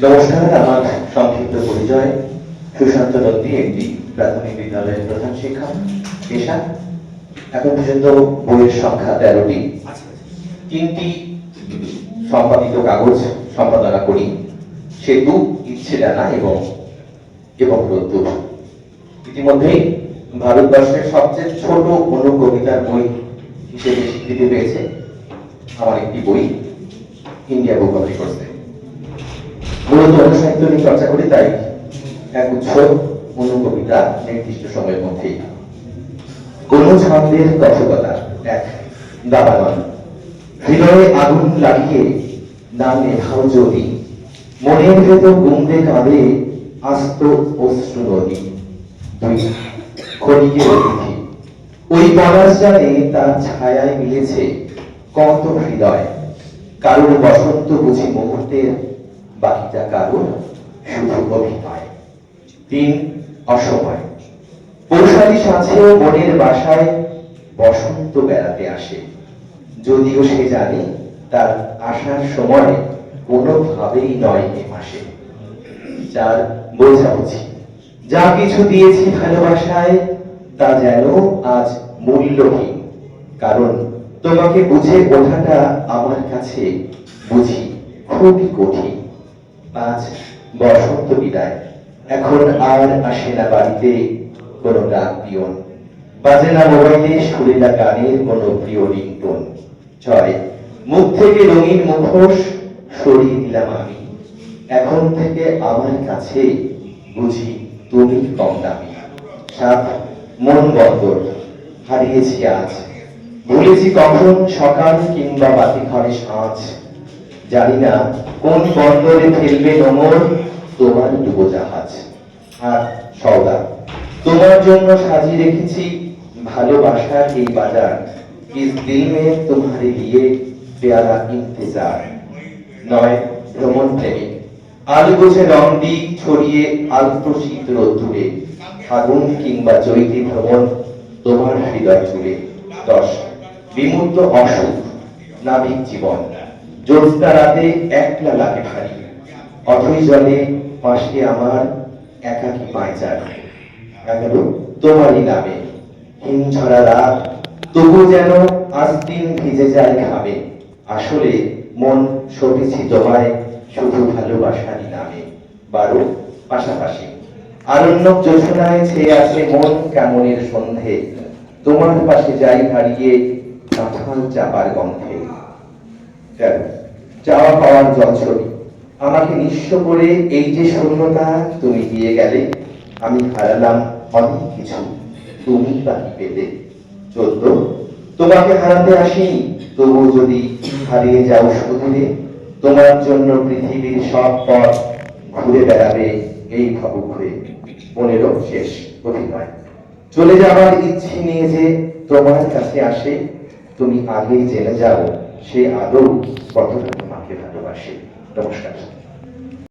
নমস্কার, আমার সংক্ষিপ্ত পরিচয় সুশান্ত নন্দী, এমডি, প্রাথমিক বিদ্যালয়ের প্রধান শিক্ষক, পেশা। এখন পর্যন্ত বইয়ের সংখ্যা 13টি, 3টি সম্পাদিত কাগজ সম্পাদনা করি, সেতু, ইচ্ছে ডানা এবং রোদ্দুর। ইতিমধ্যেই ভারতবর্ষের সবচেয়ে ছোট অনুকবিতার বই হিসেবে স্বীকৃতি পেয়েছে আমার একটি বই, ইন্ডিয়া বুক অফ রেকর্ডসে। মূলত অনুসাহিত্য নিয়ে চর্চা করি, তাই এক উৎস অনুকবিতা নির্দিষ্ট সময়ের মধ্যেই। অনুছন্দের কথকতা। এক, দাবানল। হৃদয়ে আগুন লাগিয়ে না নেভাও যদি, মনের ভেতর গুমড়ে কাঁদে আস্ত অশ্রু নদী। দুই, ক্ষণিকের অতিথি। ওই পলাশ জানে তার ছায়ায় মিলেছে কত হৃদয়। কারোর বসন্ত বুঝি মুহূর্তের, বাকিটা কারোর শুধু অভিনয়। তিন, অসময়। পৌষালী সাঁঝেও মনের বাসায় বসন্ত বেড়াতে আসে, যদিও সে জানে তার আসার সময় কোনোভাবেই নয় এ মাসে। চার, বোঝাবুঝি। যা কিছু দিয়েছি ভালোবাসায় তা যেন আজ মূল্যহীন, কারণ তোমাকে বুঝে ওঠাটা আমার কাছে বুঝি খুবই কঠিন। পাঁচ, বসন্ত বিদায়। এখন আর আসে না বাড়িতে কোনো ডাক পিয়ন, বাজে না মোবাইলে সুরেলা গানের কোনো প্রিয় রিংটোন। ছয়, মুখ থেকে রঙিন মুখোশ সরিয়ে দিলাম আমি, এখন থেকে আমার কাছে বুঝি তুমি কম দামি। সাত, মন বন্দর। হারিয়েছি আজ, ভুলেছি কখন সকাল কিংবা বাতি ঘরে সাঁঝ, জানি না কোন বন্দরে ফেলবে নোঙর তোমার ডুবোজাহাজ। আর সওদা। তোমার জন্য সাজিয়ে রেখেছি ভালোবাসার এই বাজার, ইস দিল মে তোমারে লিয়ে প্যারা ইন্তজার। নয়, ভ্রমণ প্রেমিক। আলো গোছে রং দিক ছড়িয়ে আলতো শীত রোদ্দুরে, ফাগুন কিংবা চৈতি ভ্রমণ তোমার হৃদয় জুড়ে। 10, বিমূর্ত অসুখ। নাবিক জীবন। জ্যোৎস্না রাতে একলা লাগে ভারী, অথই জলে পাশে আমার একাকী পায়চার। 11, তোমারই নামে। হিমঝরা রাত, তবু যেন আস্তিন ভিজে যায় ঘামে, আসলে মন সবেছি তোমায় শুধু ভালোবাসারই নামে। 12, পাশাপাশি। আরণ্যক যোজনায় ছেয়ে আছে মন কেমনের সন্ধে, তোমার পাশে যাই হারিয়ে কাঁঠাল চাপার গন্ধে। 13, চাওয়া পাওয়ার জলছবি। আমাকে নিঃস্ব করে এই যে শূন্যতা তুমি দিয়ে গেলে, আমি হারালাম অনেক কিছু, তুমি বাকি পেলে। 14, তোমাকে হারাতে আসিনি, তবু যদি হারিয়ে যাও সুদূরে, তোমার জন্য পৃথিবীর সব পথ ঘুরে বেড়াবে এই ভবঘুরে। 15, শেষ, অভিনয়। চলে যাবার ইচ্ছে নিয়ে যে তোমার কাছে আসে, তুমি আগেই জেনে যাও সে আদৌ কতটা তোমাকে ভালোবাসে। নমস্কার।